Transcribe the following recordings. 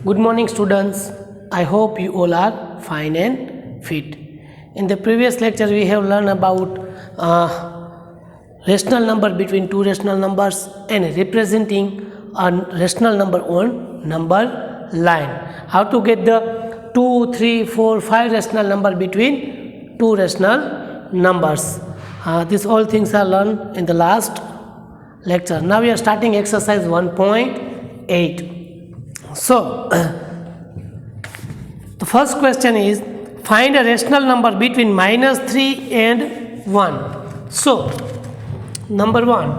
Good morning, students. I hope you all are fine and fit. In the previous lecture, we have learned about rational number between two rational numbers and representing a rational number on number line. How to get the 2, 3, 4, 5 rational number between two rational numbers. These all things are learned in the last lecture. Now we are starting exercise 1.8. So, the first question is find a rational number between -3 and 1. So, number 1,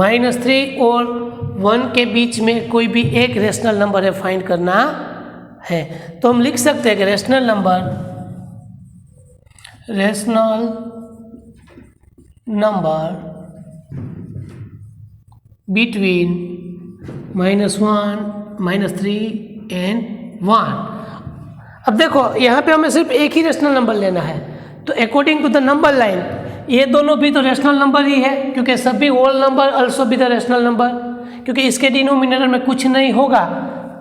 -3 और 1 के बीच में कोई भी एक rational number है find करना है. तो हम लिख सकते हैं कि रेशनल नंबर between -1, -3 and 1. अब देखो यहाँ पे हमें सिर्फ एक ही रेशनल नंबर लेना है. तो according to the number line ये दोनों भी तो रेशनल नंबर ही है, क्योंकि सभी होल नंबर अल्सो भी द रेशनल नंबर. क्योंकि इसके डिनोमिनेटर में कुछ नहीं होगा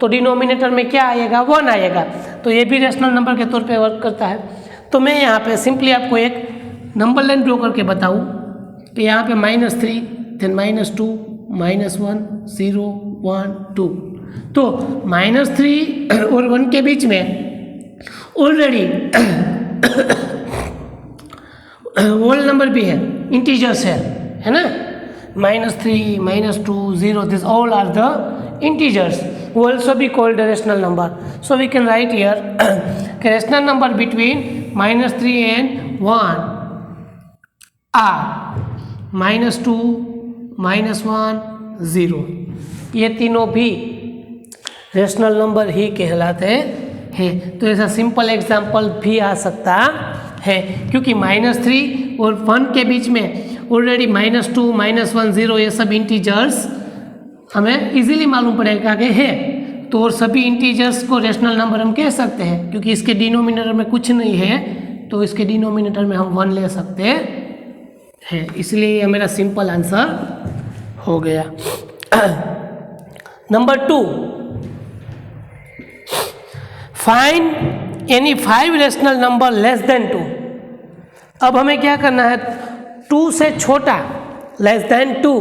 तो डिनोमिनेटर में क्या आएगा, 1 आएगा. तो ये भी रेशनल नंबर के तौर पे वर्क करता है. तो मैं यहाँ पे सिंपली आपको एक नंबर लाइन ड्रॉ करके बताऊँ कि यहाँ पे -3, then -2, -1, 0, 1, 2. तो -3 और 1 के बीच में ऑलरेडी होल नंबर भी है, इंटीजर्स है ना. -3, -2, 0, this all are the integers who also be called the rational number. So we can write here rational number between -3 and 1 are -2, -1, 0. ये तीनों भी रेशनल नंबर ही कहलाते हैं. तो ऐसा सिंपल एग्जांपल भी आ सकता है, क्योंकि -3 और 1 के बीच में ऑलरेडी -2, -1, 0 ये सब इंटीजर्स हमें इजीली मालूम पड़ेगा कि है. तो और सभी इंटीजर्स को रेशनल नंबर हम कह सकते हैं, क्योंकि इसके डिनोमिनेटर में कुछ नहीं है तो इसके डिनोमिनेटर में हम 1 ले सकते हैं. इसलिए ये मेरा सिंपल आंसर हो गया. Number 2, find any 5 rational number less than 2. अब हमें क्या करना है, 2 से छोटा less than 2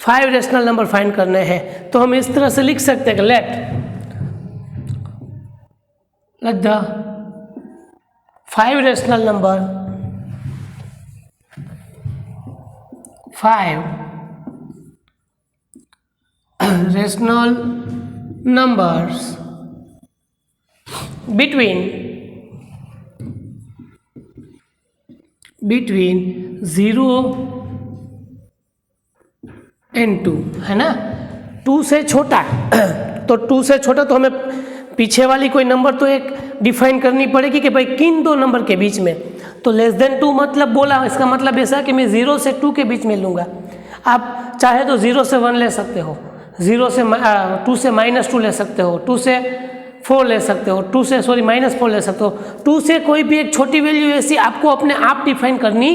5 rational number find करने हैं. तो हम इस तरह से लिख सकते हैं कि let the 5 rational number 5 rational numbers between 0 and 2 है ना. 2 से छोटा तो 2 से छोटा तो हमें पीछे वाली कोई नंबर तो एक डिफाइन करनी पड़ेगी कि भाई किन दो नंबर के बीच में. तो लेस देन 2 मतलब बोला, इसका मतलब ऐसा कि मैं 0 से 2 के बीच में लूँगा. आप चाहे तो 0 से 1 ले सकते हो, 2 से -2 ले सकते हो, 2 से 4 ले सकते हो, -4 ले सकते हो. 2 से कोई भी एक छोटी वैल्यू ऐसी आपको अपने आप डिफाइन करनी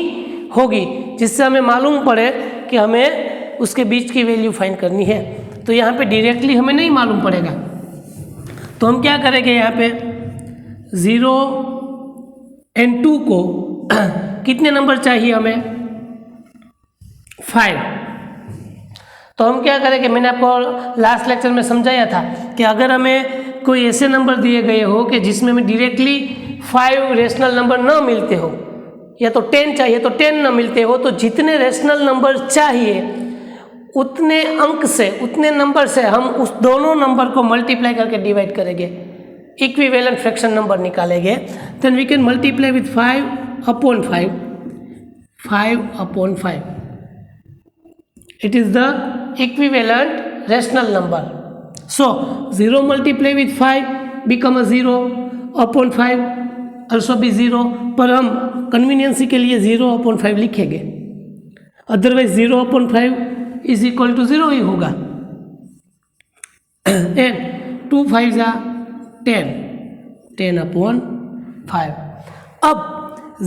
होगी जिससे हमें मालूम पड़े कि हमें उसके बीच की वैल्यू फाइंड करनी है. तो यहाँ पे डायरेक्टली हमें नहीं मालूम पड़ेगा. तो हम क्या करेंगे, यहाँ पे 0 और 2 को कितने नंबर चाहिए हमें, 5. तो हम क्या करेंगे, मैंने आपको लास्ट लेक्चर में समझाया था कि अगर हमें कोई ऐसे नंबर दिए गए हो कि जिसमें हमें डायरेक्टली 5 रेशनल नंबर ना मिलते हो, या तो 10 चाहिए तो 10 ना मिलते हो, तो जितने रेशनल नंबर चाहिए उतने अंक से, उतने नंबर से हम उस दोनों नंबर को मल्टीप्लाई करके डिवाइड करेंगे, इक्विवेलेंट फ्रैक्शन नंबर निकालेंगे. Then we can multiply with 5/5. 5/5 it is the equivalent rational number. So 0 multiply with 5 become a 0/5 also be 0, पर हम कन्वीनियंसी के लिए 0/5 लिखेंगे, अदरवाइज 0/5 इज इक्वल टू 0 ही होगा. एंड 2 5 10, 10/5. अब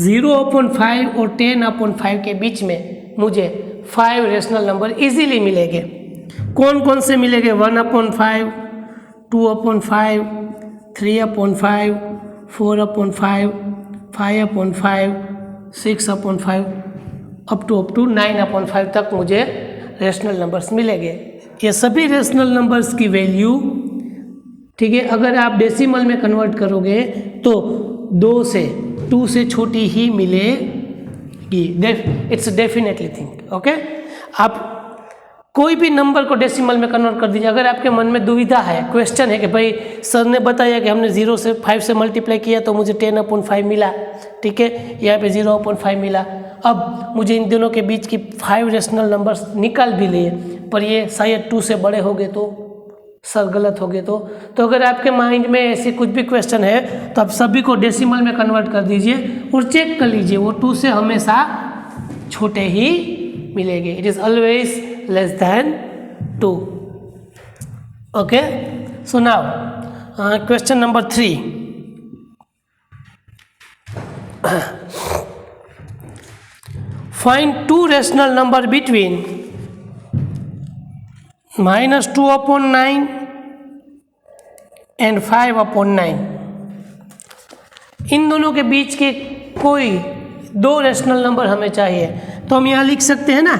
0/5 और 10/5 के बीच में मुझे 5 रेशनल नंबर इजीली मिलेंगे. कौन कौन से मिलेंगे? 1/5, 2/5, 3/5, 4/5, 5/5, 6/5 अप टू 9/5 तक मुझे रेशनल नंबर्स मिलेंगे। ये सभी रेशनल नंबर्स की वैल्यू, ठीक है, अगर आप डेसिमल में कन्वर्ट करोगे तो 2 से छोटी ही मिलेगी। It's definitely thing. ओके, आप कोई भी नंबर को डेसिमल में कन्वर्ट कर दीजिए। अगर आपके मन में दुविधा है, क्वेश्चन है कि भाई सर ने बताया कि हमने 0 से 5 से मल्टीप्लाई किया तो मुझे 10/5 मिला, ठीक है, यहाँ पे 0/5 मिला। अब मुझे इन दोनों के बीच की 5 रेशनल नंबर्स निकाल भी लिए, पर ये शायद 2 से बड़े हो गए तो सर गलत हो गए तो अगर आपके माइंड में ऐसे कुछ भी क्वेश्चन है तो आप सभी को डेसिमल में कन्वर्ट कर दीजिए और चेक कर लीजिए, वो 2 से हमेशा छोटे ही मिलेंगे। It is always less than 2। Okay, so now question number 3। Find 2 rational number between -2/9 and 5/9। इन दोनों के बीच के कोई 2 रेशनल नंबर हमें चाहिए, तो हम यहाँ लिख सकते हैं ना,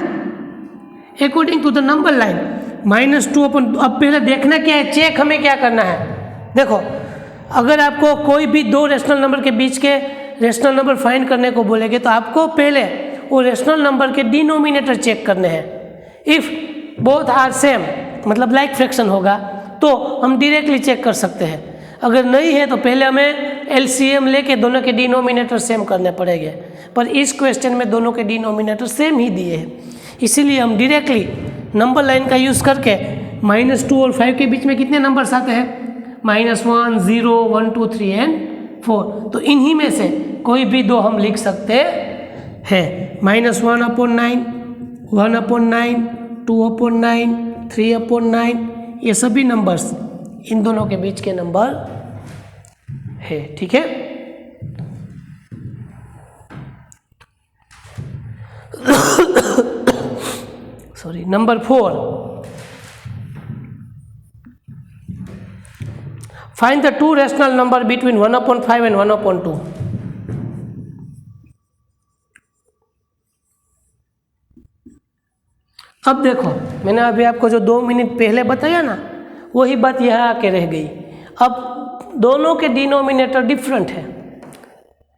according to the number line -2/। अब पहले देखना क्या है, चेक हमें क्या करना है। देखो, अगर आपको कोई भी 2 रेशनल नंबर के बीच के रेशनल नंबर फाइंड करने को बोलेंगे तो आपको पहले वो रेशनल नंबर के डिनोमिनेटर चेक करने हैं। इफ़ बोथ आर सेम, मतलब लाइक फ्रैक्शन होगा, तो हम डायरेक्टली चेक कर सकते हैं। अगर नहीं है तो पहले हमें एलसीएम लेके दोनों के डिनोमिनेटर सेम करने पड़ेंगे, पर इस क्वेश्चन में दोनों के डिनोमिनेटर सेम ही दिए हैं, इसीलिए हम डायरेक्टली नंबर लाइन का यूज़ करके -2 और 5 के बीच में कितने नंबर्स आते हैं? -1, 0, 1, 2, 3 एंड 4। तो इन्हीं में से कोई भी 2 हम लिख सकते हैं। -1/9, 1/9, 2/9, 3/9, ये सभी नंबर्स इन दोनों के बीच के नंबर है, ठीक है। Sorry, number 4, find the 2 rational number between 1/5 and 1/2। अब देखो, मैंने अभी आपको जो 2 मिनट पहले बताया ना, वही बात यहाँ आके रह गई। अब दोनों के डिनोमिनेटर डिफरेंट है,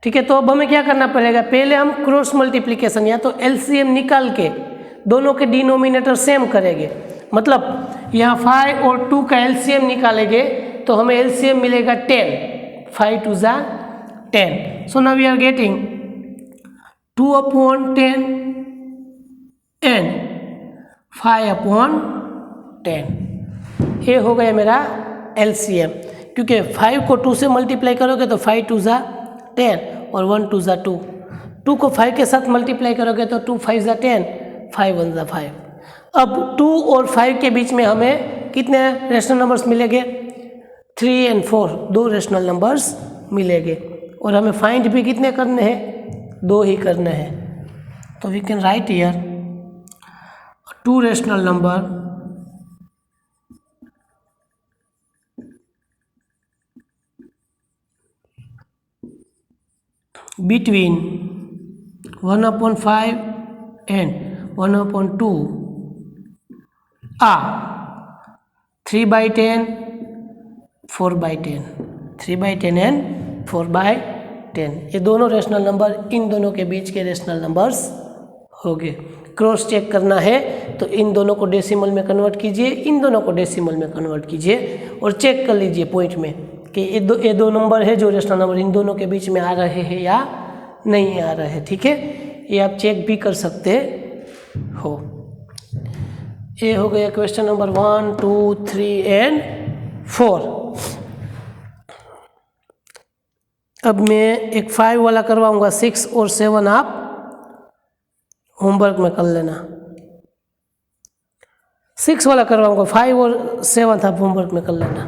ठीक है, तो अब हमें क्या करना पड़ेगा? पहले हम क्रॉस मल्टीप्लिकेशन या तो एलसीएम निकाल के दोनों के डिनोमिनेटर सेम करेंगे। मतलब यहाँ 5 और 2 का एलसीएम निकालेंगे तो हमें एलसीएम मिलेगा 10, 5 2 ज़ा 10। So now we are getting 2/10 and 5/10। ये हो गया मेरा एलसीएम, क्योंकि 5 को 2 से मल्टीप्लाई करोगे तो 5 2 ज़ा 10 और 1 2 ज़ा 2। 2 को 5 के साथ मल्टीप्लाई करोगे तो 2 5 ज़ा 10, 5 1 ज़ा 5। अब 2 और 5 के बीच में हमें कितने रेशनल नंबर्स मिलेंगे? 3 एंड 4, 2 रेशनल नंबर्स मिलेंगे। और हमें फाइंड भी कितने करने हैं? 2 ही करने हैं। तो we can write here 2 rational number between 1/5 and 1/2 are 3/10, 4/10, 3/10 and 4/10। ये दोनों रेशनल नंबर इन दोनों के बीच के रेशनल नंबर्स हो गए। क्रॉस चेक करना है तो इन दोनों को डेसिमल में कन्वर्ट कीजिए, इन दोनों को डेसिमल में कन्वर्ट कीजिए और चेक कर लीजिए पॉइंट में कि ये दो नंबर है जो रेशनल नंबर इन दोनों के बीच में आ रहे हैं या नहीं आ रहे हैं, ठीक है। ये आप चेक भी कर सकते हो। ये हो गया क्वेश्चन नंबर 1, 2, 3 एंड 4। अब मैं एक 5 वाला करवाऊंगा, 6 और 7 आप होमवर्क में कर लेना। 6 वाला करवाऊंगा, 5 और 7 आप होमवर्क में कर लेना।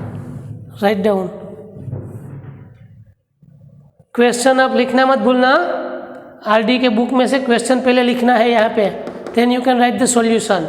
Write down. क्वेश्चन आप लिखना मत भूलना, आरडी के बुक में से क्वेश्चन पहले लिखना है यहाँ पे, then you can write the solution.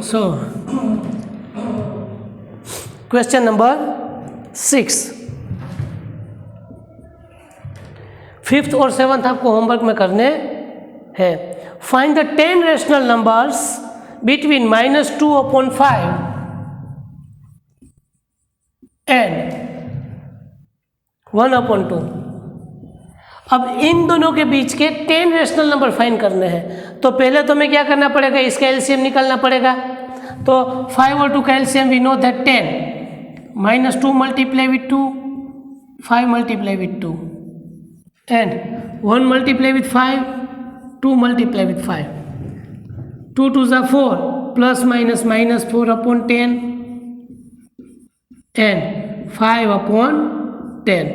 So question number 6, 5th और 7th आपको होमवर्क में करने हैं। Find the 10 rational numbers between -2/5 and 1/2। अब इन दोनों के बीच के 10 रेशनल नंबर फाइंड करने हैं। तो पहले तो हमें क्या करना पड़ेगा, इसका एलसीएम निकालना पड़ेगा। तो 5 और 2 का LCM we know that 10, -2 multiply with 2, 5 multiply with 2, and 1 multiply with 5, 2 multiply with 5, 2 2 ज़ा 4, प्लस माइनस -4/10 एंड 5/10।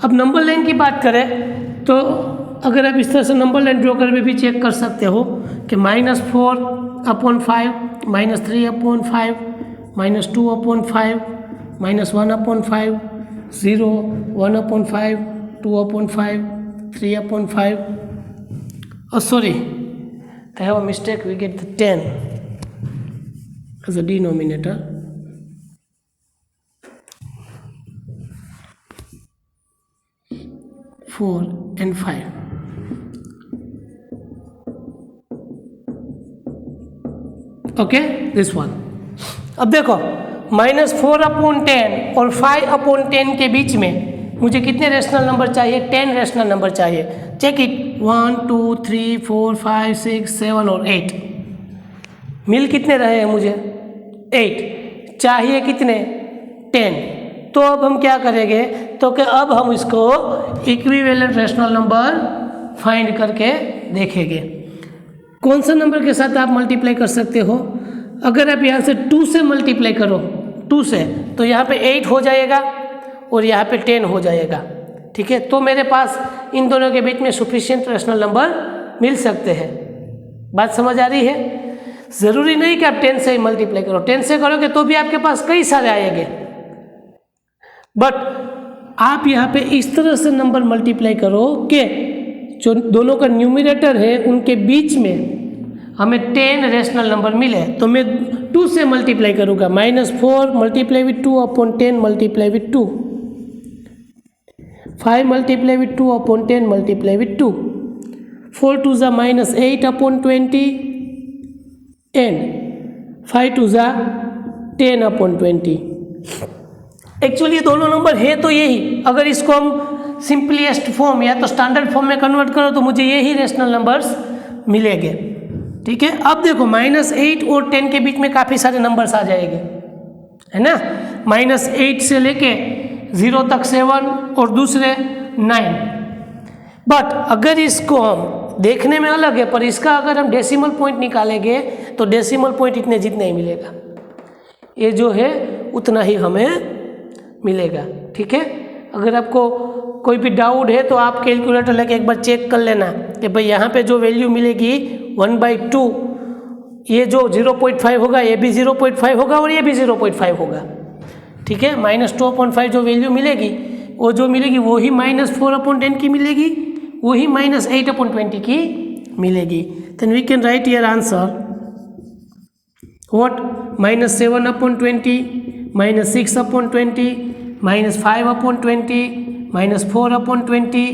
अब नंबर लाइन की बात करें तो अगर आप इस तरह से नंबर लाइन ड्रॉ करके भी चेक कर सकते हो कि -4/5, -3/5, -2/5, -1/5, 0, 1/5, 2/5, 3/5. Oh, sorry, I have a mistake. We get the 10 as a denominator. Four and 5. Okay, this one. अब देखो -4/10 और 5/10 के बीच में मुझे कितने रेशनल नंबर चाहिए? 10 रेशनल नंबर चाहिए। चेक इट, 1 2 3 4 5 6 7 और 8। मिल कितने रहे हैं मुझे? 8। चाहिए कितने? 10। तो अब हम क्या करेंगे, तो कि अब हम इसको इक्विवेलेंट रेशनल नंबर फाइंड करके देखेंगे। कौन सा नंबर के साथ आप मल्टीप्लाई कर सकते हो? अगर आप यहाँ से 2 से मल्टीप्लाई करो, 2 से, तो यहाँ पे 8 हो जाएगा और यहाँ पे 10 हो जाएगा। ठीक है, तो मेरे पास इन दोनों के बीच में सफिशिएंट रेशनल नंबर मिल सकते हैं। बात समझ आ रही है? ज़रूरी नहीं कि आप 10 से ही मल्टीप्लाई करो। 10 से करोगे तो भी आपके पास कई सारे आएंगे, बट आप यहाँ पे इस तरह से नंबर मल्टीप्लाई करो कि जो दोनों का न्यूमरेटर है उनके बीच में हमें 10 रेशनल नंबर मिले। तो मैं 2 से मल्टीप्लाई करूँगा, -4 multiply with 2/10 multiply with 2, 5 multiply with 2/10 multiply with 2, 4 2 ज़ा -8/20 एंड 5 2 ज़ा 10/20। एक्चुअली दोनों नंबर है तो यही। अगर इसको हम सिंपलीस्ट फॉर्म या तो स्टैंडर्ड फॉर्म में कन्वर्ट करो तो मुझे यही रेशनल नंबर्स मिलेंगे। ठीक है, अब देखो -8 और 10 के बीच में काफ़ी सारे नंबर्स आ जाएंगे, है ना। -8 से लेके 0 तक 7 और दूसरे 9। बट अगर इसको हम देखने में अलग है, पर इसका अगर हम डेसिमल पॉइंट निकालेंगे तो डेसिमल पॉइंट इतने जितने ही मिलेगा, ये जो है उतना ही हमें मिलेगा। ठीक है, अगर आपको कोई भी डाउट है तो आप कैलकुलेटर लेके एक बार चेक कर लेना कि भाई यहाँ पे जो वैल्यू मिलेगी 1/2, ये जो 0.5 होगा ये भी 0.5 होगा और ये भी 0.5 होगा। ठीक है, -2/5 जो वैल्यू मिलेगी वो जो मिलेगी वही -4/10 की मिलेगी, वही -8/20 की मिलेगी। Then we can write here answer what, -7/20, -6/20, -5/20, -4/20,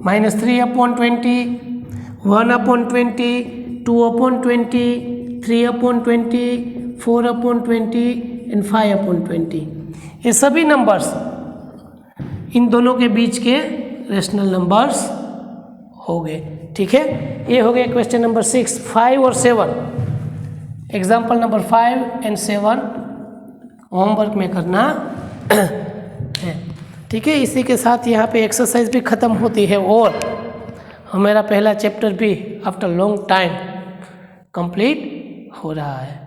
-3/20, 1/20, 2/20, 3/20, 4/20 and 5/20। ये सभी नंबर्स इन दोनों के बीच के रेशनल नंबर्स हो गए। ठीक है, ये हो गया क्वेश्चन नंबर 6, 5 और 7। एग्जाम्पल नंबर 5 एंड 7 होमवर्क में करना है। ठीक है, इसी के साथ यहाँ पे एक्सरसाइज भी ख़त्म होती है और हमारा पहला चैप्टर भी आफ्टर लॉन्ग टाइम कंप्लीट हो रहा है।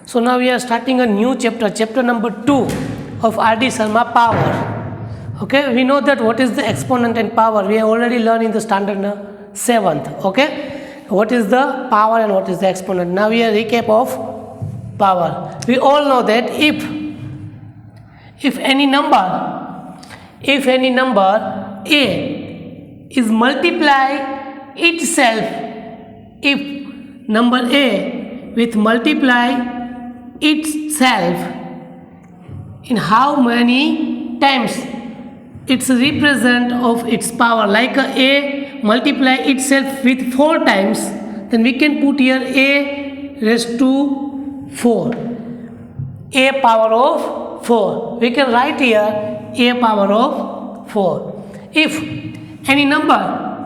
So now we are starting a new chapter, chapter number 2 of R.D. Sharma, power. Okay, we know that what is the exponent and power. We have already learned in the standard 7th. Okay, what is the power and what is the exponent. Now we are recap of power. We all know that if any number a is multiply itself, if number A with multiply itself in how many times it's represent of its power, like a multiply itself with 4 times, then we can put here A raised to 4, A power of 4. We can write here A power of 4. If any number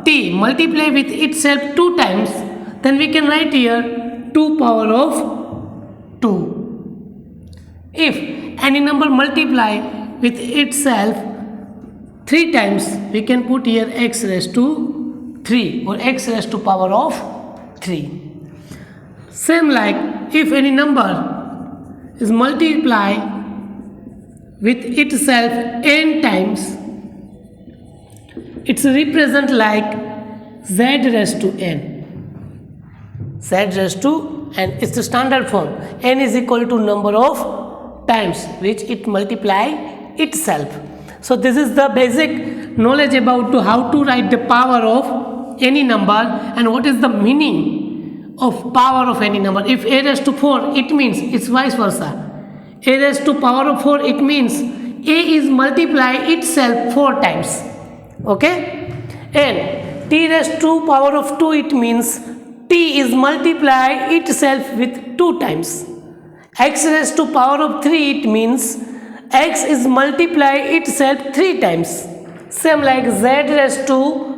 t multiply with itself 2 times, then we can write here 2 power of 2. If any number multiply with itself 3 times, we can put here x raised to 3 or x raised to power of 3. Same like if any number is multiply with itself n times, it's represent like z raised to n. Z raised to n is the standard form. N is equal to number of times which it multiply itself. So this is the basic knowledge about how to write the power of any number and what is the meaning of power of any number. If a raised to 4, it means it's vice versa. A raised to power of 4, it means a is multiply itself 4 times. Okay? And t raised to power of 2, it means t is multiply itself with 2 times. X raised to power of 3, it means x is multiply itself 3 times. Same like z raised to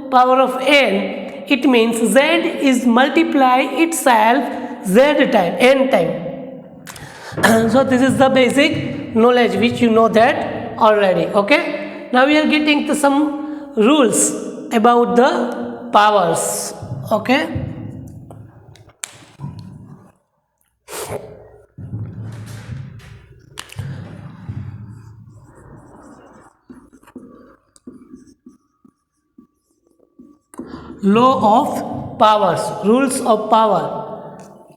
power of n, it means z is multiply itself z time, n time. So this is the basic knowledge which you know that already. Okay, now we are getting to some rules about the powers. Okay, law of powers, rules of power.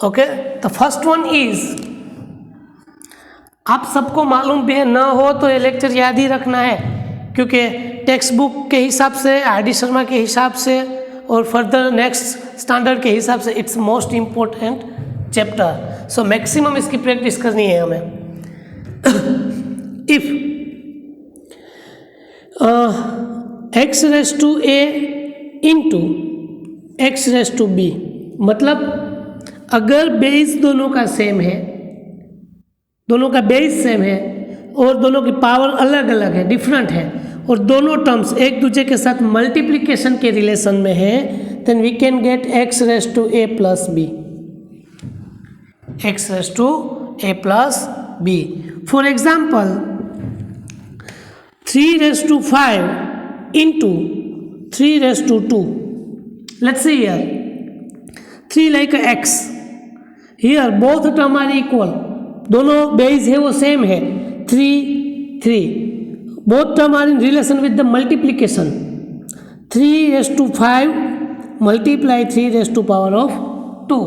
Okay, the first one is, आप सबको मालूम भी है, ना हो तो ये lecture याद ही रखना है, क्योंकि टेक्स्ट बुक के हिसाब से, आर.डी. शर्मा के हिसाब से और फर्दर नेक्स्ट स्टैंडर्ड के हिसाब से it's most important chapter. So maximum इसकी प्रैक्टिस करनी है हमें. If X raise to A into X raise to B, मतलब अगर बेस दोनों का सेम है, दोनों का बेस सेम है और दोनों की पावर अलग अलग है, डिफरेंट है, और दोनों टर्म्स एक दूसरे के साथ मल्टीप्लिकेशन के रिलेशन में है, then we can get X raise to A plus B. X raise to A plus B. For example 3 raised to 5 into 3 raised to 2. Let's see here. 3 like x. Here both term are equal. दोनों base है वो same है. 3 3. Both term are in relation with the multiplication. 3 raised to 5 multiply 3 raised to power of 2.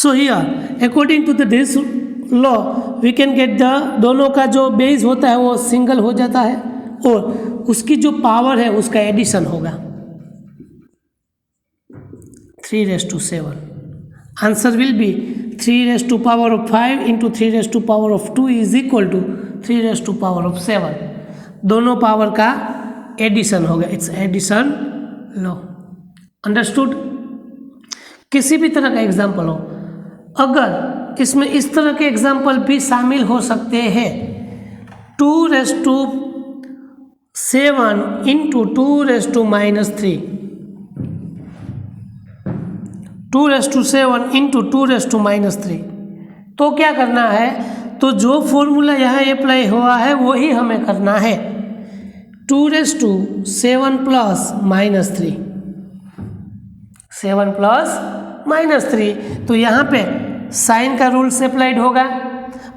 So here according to this law we can get the, दोनों का जो base होता है वो सिंगल हो जाता है और उसकी जो पावर है उसका एडिशन होगा. 3 raised to 7. Answer will be 3 raised to power of 5 into 3 raised to power of 2 is equal to 3 raised to power of 7. दोनों पावर का एडिशन होगा. It's addition law. अंडरस्टूड. किसी भी तरह का एग्जाम्पल हो, अगर इसमें इस तरह के एग्जाम्पल भी शामिल हो सकते हैं. 2 raised to 7 into 2 raised to minus 3. 2 raised to 7 into 2 raised to minus 3. तो क्या करना है, तो जो फॉर्मूला यहाँ अप्लाई हुआ है वही हमें करना है. 2 raised to 7 plus minus 3. 7 plus minus 3. तो यहाँ पे साइन का रूल से अप्लाइड होगा.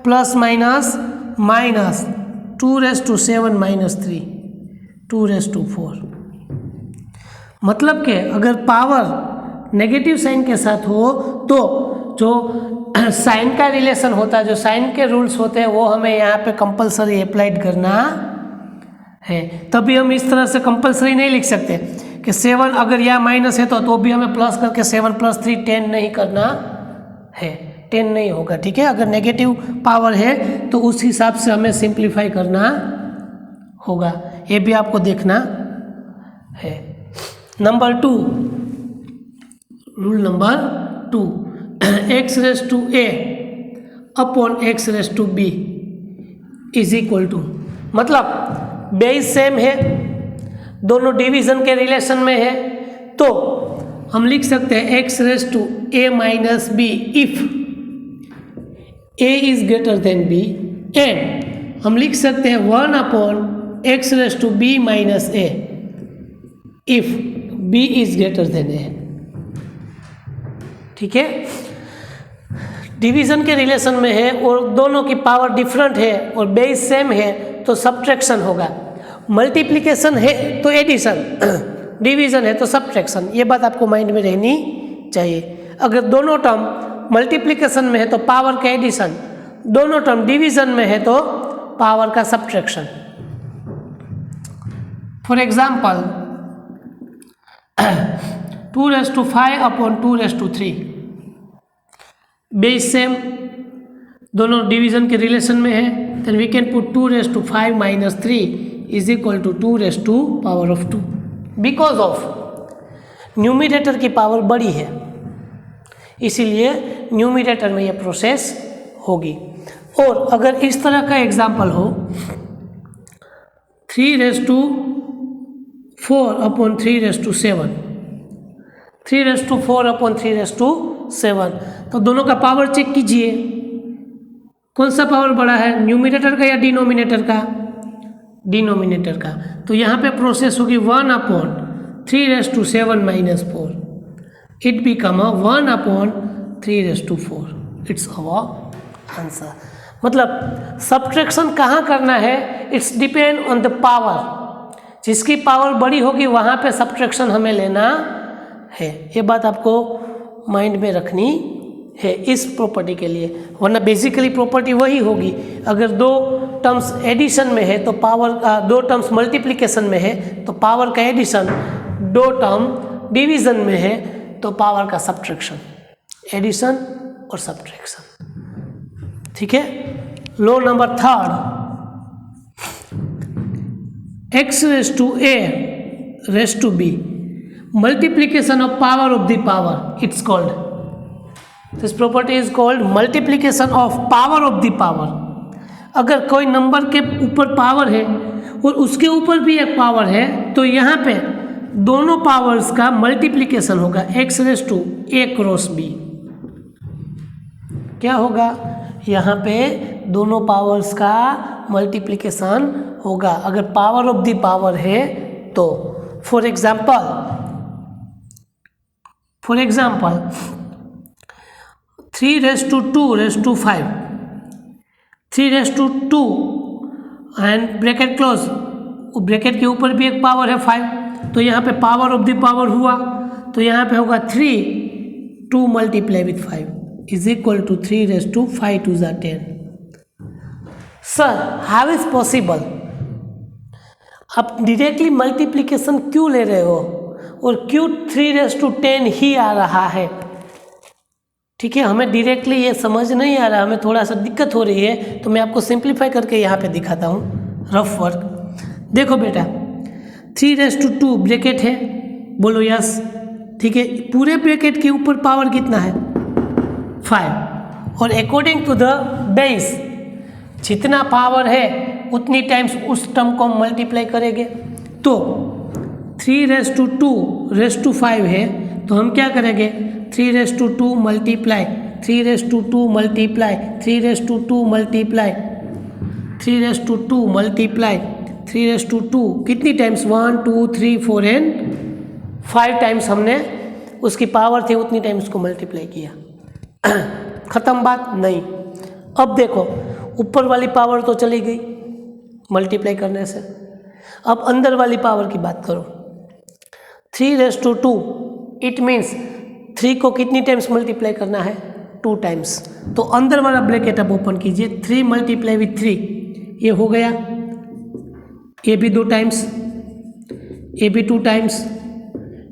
Plus minus minus 2 raised to 7 minus 3 2 raised to 4. मतलब कि अगर पावर नेगेटिव साइन के साथ हो तो जो साइन का रिलेशन होता है, जो साइन के रूल्स होते हैं, वो हमें यहाँ पे कंपलसरी अप्लाइड करना है. तभी हम इस तरह से कंपलसरी नहीं लिख सकते कि 7 अगर यहाँ माइनस है तो भी हमें प्लस करके 7 + 3 10 नहीं करना है, 10 नहीं होगा, ठीक है। अगर नेगेटिव पावर है तो उस हिसाब से हमें सिंप्लीफाई करना होगा, ये भी आपको देखना है। Number 2, rule number 2, x⁴a upon x⁴b is equal to, मतलब बेस सेम है, दोनों डिवीजन के रिलेशन में है, तो हम लिख सकते हैं x⁴a - b if a is greater than b, and हम लिख सकते हैं 1 upon x⁴b - a if b is greater than a, ठीक है। डिवीजन के रिलेशन में है और दोनों की पावर डिफरेंट है और बेस सेम है तो सब्ट्रैक्शन होगा, मल्टीप्लिकेशन है तो एडिशन, डिवीजन है तो सब्ट्रैक्शन, ये बात आपको माइंड में रहनी चाहिए। अगर दोनों टर्म मल्टीप्लिकेशन में है तो पावर का एडिशन, दोनों टर्म डिवीजन में है तो पावर का subtraction. For example 2⁵ upon 2⁵3, base same, दोनों डिवीजन के रिलेशन में है, then we can put 2⁵ - 3 is equal to 2⁻², because of numerator की पावर बड़ी है, इसीलिए न्यूमिरेटर में यह प्रोसेस होगी। और अगर इस तरह का एग्जाम्पल हो 3⁴ अपॉन 3⁻7, 3⁴ अपॉन 3⁻7, तो दोनों का पावर चेक कीजिए, कौन सा पावर बड़ा है, न्यूमिरेटर का या डिनोमिनेटर का, डिनोमिनेटर का। तो यहाँ पे प्रोसेस होगी 1 upon 3⁻7 - 4, it become 1 upon 3⁻4, it's our answer. मतलब सब्ट्रैक्शन कहाँ करना है, it's depend on the power, जिसकी पावर बड़ी होगी वहाँ पे सब्ट्रैक्शन हमें लेना है, ये बात आपको माइंड में रखनी है इस प्रॉपर्टी के लिए, वरना बेसिकली प्रॉपर्टी वही होगी, अगर दो टर्म्स एडिशन में है तो पावर, दो टर्म्स मल्टीप्लिकेशन में है तो पावर का एडिशन, दो टर्म डिवीजन में है तो पावर का सब्ट्रैक्शन, एडिशन और सब्ट्रैक्शन, ठीक है। Law number 3, x⁴a⁴b multiplication of power of the power, it's called, this property is called multiplication of power of the power। अगर कोई नंबर के ऊपर पावर है और उसके ऊपर भी एक पावर है तो यहाँ पे दोनों पावर्स का मल्टीप्लिकेशन होगा, x⁴a⁴b, क्या होगा, यहाँ पे दोनों पावर्स का मल्टीप्लिकेशन होगा अगर पावर ऑफ द पावर है तो। For example 3⁵2⁵5, 3⁵2 and bracket close, bracket के ऊपर भी एक पावर है 5, तो यहाँ पे पावर ऑफ द पावर हुआ तो यहाँ पे होगा 3, 2 multiply with 5 is equal to 3⁵5 2 = 10। Sir how is possible, आप डायरेक्टली मल्टीप्लिकेशन क्यों ले रहे हो और क्यों 3⁻10 ही आ रहा है, ठीक है। हमें डायरेक्टली ये समझ नहीं आ रहा, हमें थोड़ा सा दिक्कत हो रही है, तो मैं आपको सिंप्लीफाई करके यहाँ पे दिखाता हूँ रफ वर्क। देखो बेटा 3⁻2 ब्रैकेट है, बोलो यस, ठीक है। पूरे ब्रैकेट के ऊपर पावर कितना है 5, और अकॉर्डिंग टू द बेस जितना पावर है उतनी टाइम्स उस टर्म को मल्टीप्लाई करेंगे। तो 3⁻2⁵ है तो हम क्या करेंगे, 3⁻2 मल्टीप्लाई 3⁻2 मल्टीप्लाई 3⁻2 मल्टीप्लाई 3⁻2 मल्टीप्लाई 3⁻2 कितनी टाइम्स, 1 2 3 4 एंड 5 टाइम्स हमने उसकी पावर थी उतनी टाइम्स को मल्टीप्लाई किया। खत्म बात नहीं। अब देखो ऊपर वाली पावर तो चली गई मल्टीप्लाई करने से, अब अंदर वाली पावर की बात करो 3⁻2, इट मीन्स 3 को कितनी टाइम्स मल्टीप्लाई करना है 2 टाइम्स। तो अंदर वाला ब्रैकेट अब ओपन कीजिए, 3 मल्टीप्लाई विथ 3 ये हो गया, ये भी 2 टाइम्स, ये भी 2 टाइम्स,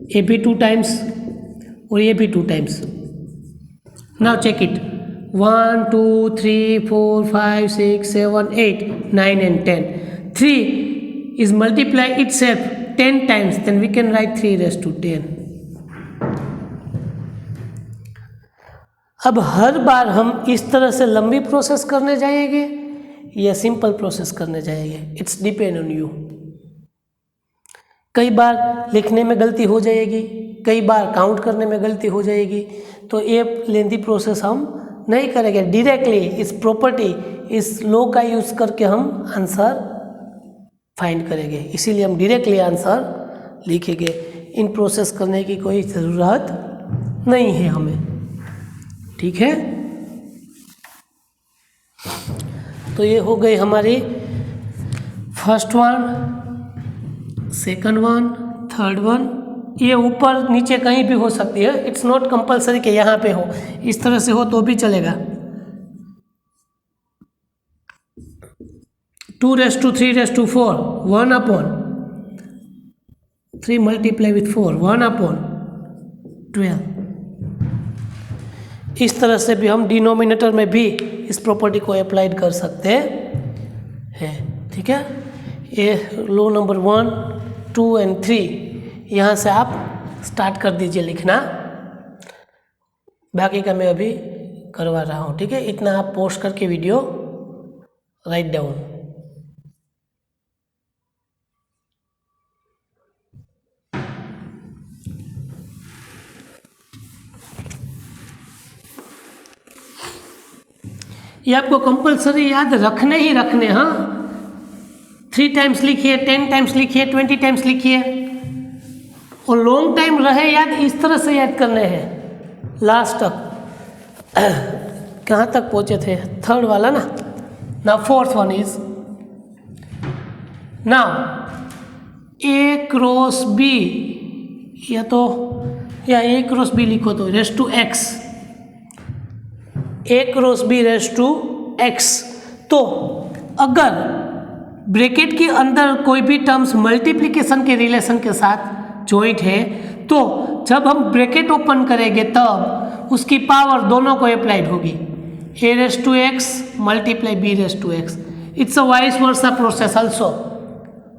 ये भी 2 टाइम्स और ये भी 2 times. Now check it. 1 2 3 4 5 6 7 8 9 and 10. 3 is multiply itself 10 times, then we can write 3 raised to 10. अब हर बार हम इस तरह से लंबी प्रोसेस करने जाएंगे या सिंपल प्रोसेस करने जाएंगे, इट्स डिपेंड ऑन यू. कई बार लिखने में गलती हो जाएगी, कई बार काउंट करने में गलती हो जाएगी, तो ये लेंथी प्रोसेस हम नहीं करेंगे. डायरेक्टली इस प्रॉपर्टी, इस लॉ का यूज़ करके हम आंसर फाइंड करेंगे. इसीलिए हम डायरेक्टली आंसर लिखेंगे. इन प्रोसेस करने की कोई ज़रूरत नहीं है हमें. ठीक है, तो ये हो गई हमारी first one, second one, third one. ये ऊपर नीचे कहीं भी हो सकती है, इट्स नॉट कंपलसरी कि यहाँ पे हो. इस तरह से हो तो भी चलेगा. 2 raised to 3 raised to 4, 1 upon 3 multiply with 4, 1 upon 12. इस तरह से भी हम डिनोमिनेटर में भी इस प्रॉपर्टी को अप्लाइड कर सकते हैं. ठीक है, ये लो नंबर 1, 2 and 3 यहाँ से आप स्टार्ट कर दीजिए लिखना. बाकी का मैं अभी करवा रहा हूँ. ठीक है, इतना आप पोस्ट करके वीडियो राइट डाउन. ये आपको कंपलसरी याद रखने ही रखने. हाँ, 3 टाइम्स लिखिए, 10 टाइम्स लिखिए, 20 टाइम्स लिखिए, और लॉन्ग टाइम रहे याद, इस तरह से याद करने हैं. लास्ट तक कहाँ तक पहुँचे थे? थर्ड वाला ना. Now fourth one is, now a cross b, या तो या a क्रॉस b लिखो तो raise to x, a cross b raise to x. तो अगर ब्रैकेट के अंदर कोई भी टर्म्स मल्टीप्लिकेशन के रिलेशन के साथ जॉइंट है, तो जब हम ब्रैकेट ओपन करेंगे तब उसकी पावर दोनों को अप्लाइड होगी. a raise to x multiply b raise to x. It's a vice versa process also.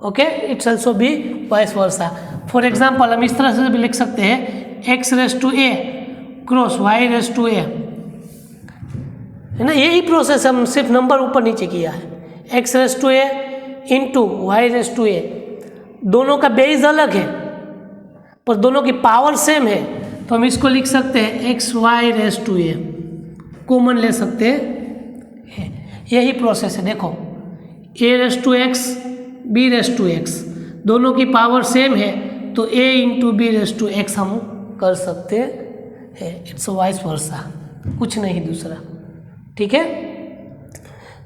Okay, it's also be vice versa. For example हम इस तरह से भी लिख सकते हैं x raise to a cross y raise to a, है ना. यही प्रोसेस हम सिर्फ नंबर ऊपर नीचे किया है. x raise to a into Y raise to a. दोनों का बेस अलग है पर दोनों की पावर सेम है, तो हम इसको लिख सकते हैं X Y raise to A. Common ले सकते हैं. यही प्रोसेस है. देखो, a raise to X, b raise to X, दोनों की पावर सेम है, तो a into B raise to X हम कर सकते हैं. इट्स वाइस वर्सा, कुछ नहीं दूसरा. ठीक है,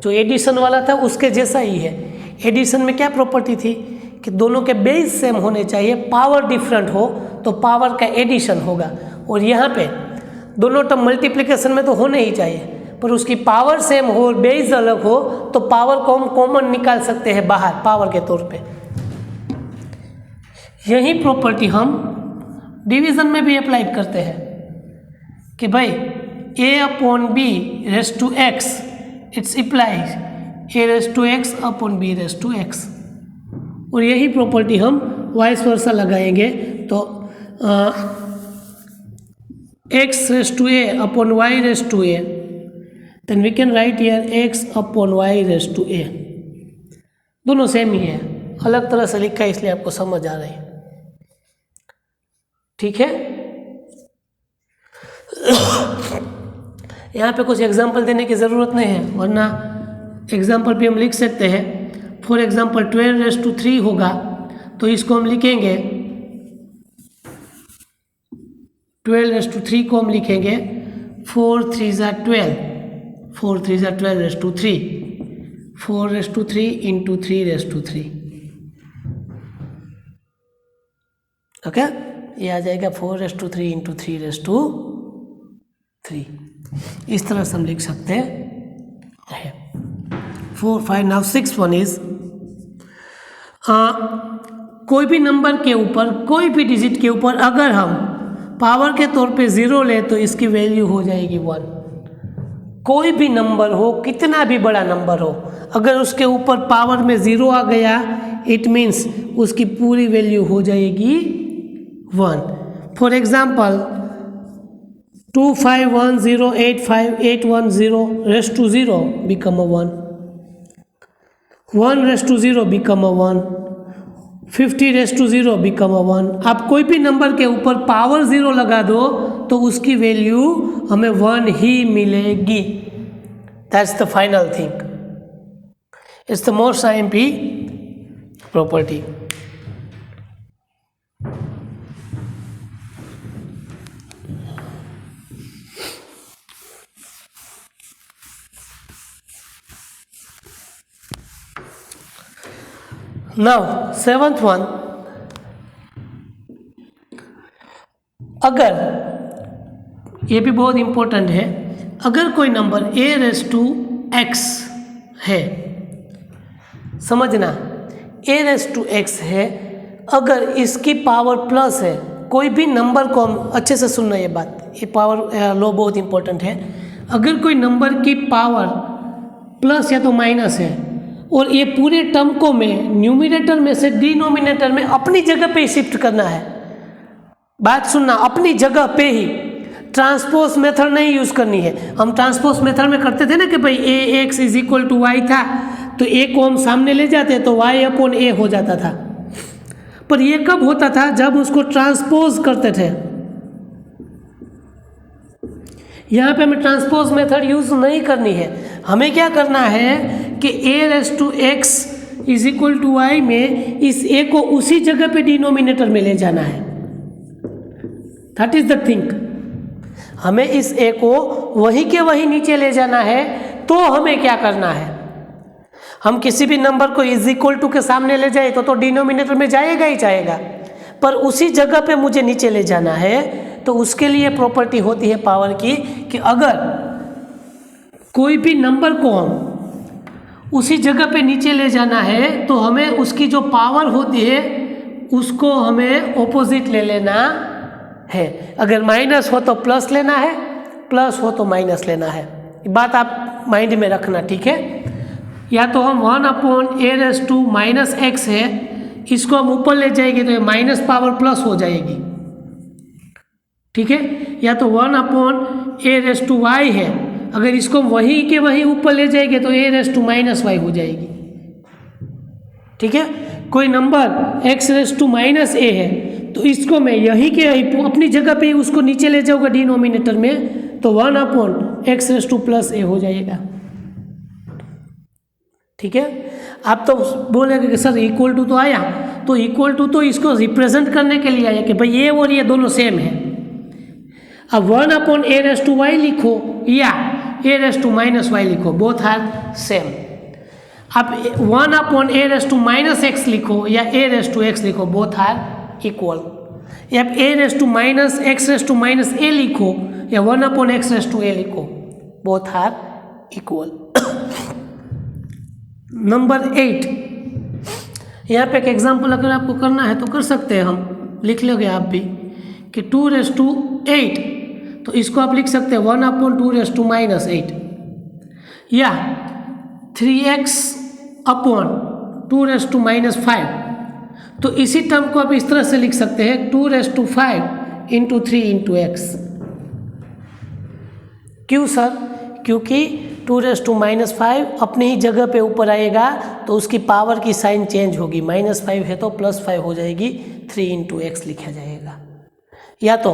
जो एडिशन वाला था उसके जैसा ही है. एडिशन में क्या प्रॉपर्टी थी कि दोनों के बेस सेम होने चाहिए, पावर डिफरेंट हो तो पावर का एडिशन होगा. और यहाँ पे दोनों टर्म मल्टीप्लिकेशन में तो होने ही चाहिए, पर उसकी पावर सेम हो, बेस अलग हो, तो पावर को हम कॉमन निकाल सकते हैं बाहर पावर के तौर पे. यही प्रॉपर्टी हम डिवीजन में भी अप्लाई करते हैं कि भाई a upon b raise to x, it's implies a raise to x upon b raise to x. और यही प्रॉपर्टी हम वाइस वर्सा लगाएंगे तो x raise to a upon y raise to a, then we can write here x upon y raise to a. दोनों same ही है, अलग तरह से लिखा है इसलिए आपको समझ आ रही है. ठीक है, यहाँ पे कुछ एग्जाम्पल देने की ज़रूरत नहीं है, वरना एग्जाम्पल भी हम लिख सकते हैं. फॉर एग्जाम्पल 12 रेस टू 3 होगा तो इसको हम लिखेंगे 12 रेस टू 3 को हम लिखेंगे 4 3 ज़ा 12, 4 3 ज़ा 12 raise to 3, 4 raise to 3 into 3 raise to 3. Okay, ये आ जाएगा 4 raise to 3 into 3 raise to 3. इस तरह से हम लिख सकते हैं. 4 5. नाउ 6 1 इज कोई भी नंबर के ऊपर, कोई भी डिजिट के ऊपर अगर हम पावर के तौर पे 0 ले तो इसकी वैल्यू हो जाएगी 1। कोई भी नंबर हो, कितना भी बड़ा नंबर हो, अगर उसके ऊपर पावर में 0 आ गया, इट मीन्स उसकी पूरी वैल्यू हो जाएगी 1। For example 2510858110 raised to 0 become a 1, 1 raised to 0 become a 1, 50 raised to 0 become a 1। आप कोई भी नंबर के ऊपर पावर 0 लगा दो तो उसकी वैल्यू हमें 1 ही मिलेगी। That's the final thing, it's the most IMP property. Now 7th one, अगर, ये भी बहुत इंपॉर्टेंट है, अगर कोई नंबर a⁻x है, समझना a⁻x है, अगर इसकी पावर प्लस है, कोई भी नंबर को हम अच्छे से सुनना, ये बात, ये पावर लो बहुत इंपॉर्टेंट है। अगर कोई नंबर की पावर प्लस या तो माइनस है और ये पूरे टर्म को में न्यूमिनेटर में से डिनोमिनेटर में अपनी जगह पे शिफ्ट करना है, बात सुनना, अपनी जगह पे ही, ट्रांसपोज मेथड नहीं यूज़ करनी है। हम ट्रांसपोज मेथड में करते थे ना कि भाई ax is equal to Y था, तो a को हम सामने ले जाते तो y/a हो जाता था। पर ये कब होता था? जब उसको ट्रांसपोज करते थे। यहाँ पे हमें ट्रांसपोज मेथड यूज़ नहीं करनी है, हमें क्या करना है कि a⁻x is equal to Y में इस a को उसी जगह पे डिनोमिनेटर में ले जाना है। दैट इज द थिंग, हमें इस a को वहीं के वहीं नीचे ले जाना है। तो हमें क्या करना है, हम किसी भी नंबर को इज इक्वल टू के सामने ले जाए तो डिनोमिनेटर में जाएगा ही जाएगा, पर उसी जगह पे मुझे नीचे ले जाना है। तो उसके लिए प्रॉपर्टी होती है पावर की कि अगर कोई भी नंबर को हम उसी जगह पे नीचे ले जाना है तो हमें उसकी जो पावर होती है उसको हमें ऑपोजिट ले लेना है। अगर माइनस हो तो प्लस लेना है, प्लस हो तो माइनस लेना है। बात आप माइंड में रखना, ठीक है। या तो हम 1/a⁻x है, इसको हम ऊपर ले जाएंगे तो ये माइनस पावर प्लस हो जाएगी, ठीक है। या तो 1/a⁻y है, अगर इसको वहीं के वहीं ऊपर ले जाएंगे तो a⁻−y हो जाएगी, ठीक है। कोई नंबर x⁻−a है तो इसको मैं यहीं के यहीं अपनी जगह पे उसको नीचे ले जाऊंगा डिनोमिनेटर में, तो 1/x⁻a हो जाएगा, ठीक है। आप तो बोलेंगे कि सर इक्वल टू तो आया, तो इक्वल टू तो इसको रिप्रेजेंट करने के लिए आया कि भाई ये और ये दोनों सेम है। अब 1/a⁻y लिखो या a⁻−y लिखो, बोथ आर सेम। अब 1/a⁻x लिखो या a⁻x लिखो, बोथ आर इक्वल। या a⁻x⁻a लिखो या 1/x⁻a लिखो, बोथ आर इक्वल। नंबर 8, यहाँ पे एक एग्जाम्पल अगर आपको करना है तो कर सकते हैं, हम लिख लोगे आप भी कि 2⁸, तो इसको आप लिख सकते हैं 1/2⁻8 या 3x/2⁻5। तो इसी टर्म को आप इस तरह से लिख सकते हैं 2⁵ × 3 x। क्यों सर? क्योंकि 2⁻5 अपनी ही जगह पे ऊपर आएगा तो उसकी पावर की साइन चेंज होगी, -5 है तो +5 हो जाएगी, 3 × x लिखा जाएगा। या तो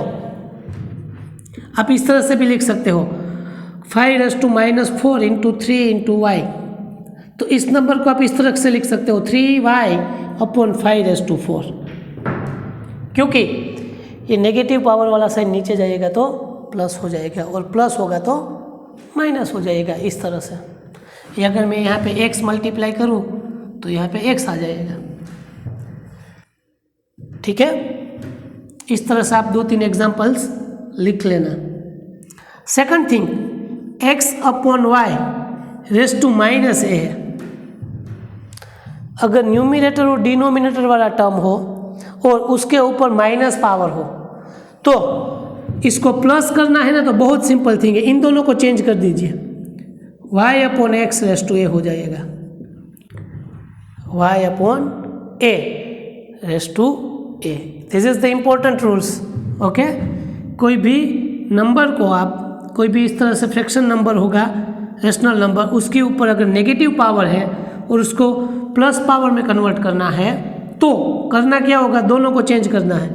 आप इस तरह से भी लिख सकते हो 5⁻⁴ × 3 × y। तो इस नंबर को आप इस तरह से लिख सकते हो 3y/5⁴, क्योंकि ये नेगेटिव पावर वाला साइन नीचे जाएगा तो प्लस हो जाएगा और प्लस होगा तो माइनस हो जाएगा, इस तरह से। या अगर मैं यहाँ पे x मल्टीप्लाई करूँ तो यहाँ पे x आ जाएगा, ठीक है। इस तरह से आप 2-3 एग्जाम्पल्स लिख लेना। सेकंड थिंग, x/y⁻a है। अगर न्यूमिनेटर और डिनोमिनेटर वाला टर्म हो और उसके ऊपर माइनस पावर हो तो इसको प्लस करना है ना, तो बहुत सिंपल थिंग है, इन दोनों को चेंज कर दीजिए, y/x रेस टू a हो जाएगा, y/a raise to a। This is the important rules. Okay, कोई भी नंबर को आप, कोई भी इस तरह से फ्रैक्शन नंबर होगा, रेशनल नंबर, उसके ऊपर अगर नेगेटिव पावर है और उसको प्लस पावर में कन्वर्ट करना है तो करना क्या होगा, दोनों को चेंज करना है,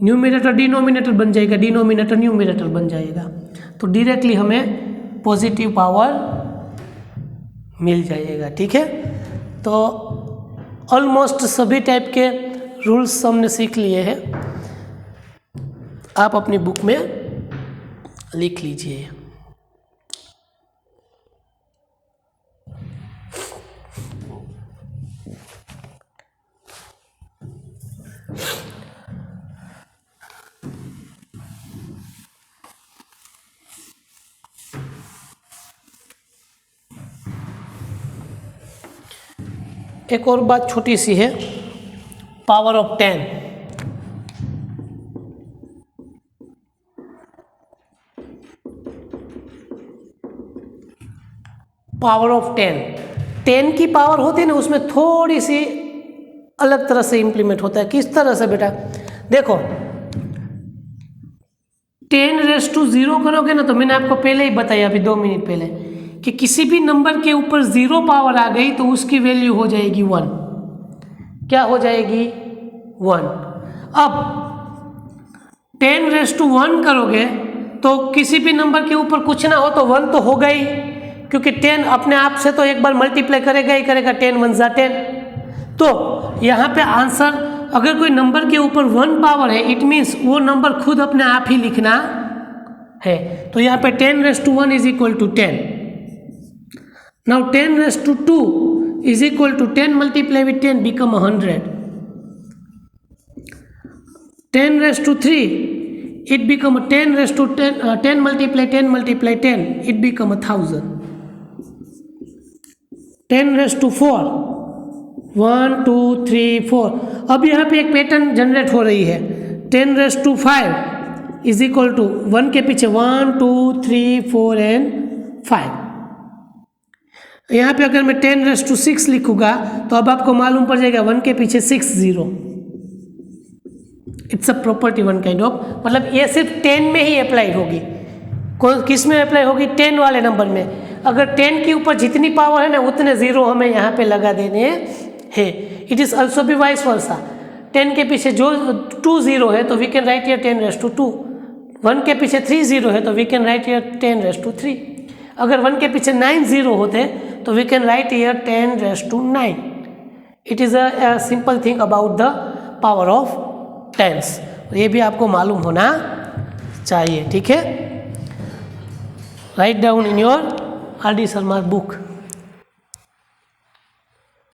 न्यूमिनेटर डिनोमिनेटर बन जाएगा, डिनोमिनेटर न्यूमिनेटर बन जाएगा, तो डायरेक्टली हमें पॉजिटिव पावर मिल जाएगा। ठीक है, तो ऑलमोस्ट सभी टाइप के रूल्स हमने सीख लिए हैं, आप अपनी बुक में लिख लीजिए। एक और बात छोटी सी है, पावर ऑफ 10। पावर ऑफ 10 की पावर होती है ना, उसमें थोड़ी सी अलग तरह से इंप्लीमेंट होता है। किस तरह से बेटा, देखो 10⁻0 करोगे ना, तो मैंने आपको पहले ही बताया, अभी 2 मिनट पहले, कि किसी भी नंबर के ऊपर 0 पावर आ गई तो उसकी वैल्यू हो जाएगी 1। क्या हो जाएगी? 1। अब 10⁻1 करोगे तो किसी भी नंबर के ऊपर कुछ ना हो तो 1 तो होगा ही, क्योंकि 10 अपने आप से तो एक बार मल्टीप्लाई करेगा ही करेगा, 10 1 जा 10। तो यहाँ पे आंसर, अगर कोई नंबर के ऊपर 1 पावर है, इट मीन्स वो नंबर खुद अपने आप ही लिखना है। तो यहाँ पे 10⁻1 is equal to 10। Now 10⁻2 is equal to 10 multiply with 10 become 100। 10⁻3 it become 10⁻10 10 multiply 10 multiply 10 it become 1000। 10⁻4 1 2 3 4। अब यहाँ पे एक पैटर्न जनरेट हो रही है। 10⁻5 इज इक्वल टू 1 के पीछे 1 2 3 4 एंड 5। यहाँ पे अगर मैं 10⁻6 लिखूँगा तो अब आपको मालूम पड़ जाएगा 1 के पीछे 6 0। It's a property one kind of, मतलब ये सिर्फ 10 में ही अप्लाई होगी। किस में अप्लाई होगी? 10 वाले नंबर में। अगर 10 के ऊपर जितनी पावर है ना, उतने 0 हमें यहाँ पे लगा देने हैं। इट इज़ ऑल्सो भी वाइस वर्सा। 10 के पीछे जो 2 0 है तो वी कैन राइट हियर 10⁻2। 1 के पीछे 3 0 है तो वी कैन राइट हियर 10⁻3। अगर 1 के पीछे 9 0 होते तो we can write here 10⁻9। It is a simple thing about the power of tens, ये भी आपको मालूम होना चाहिए। ठीक है, write down in your R D Sharma book.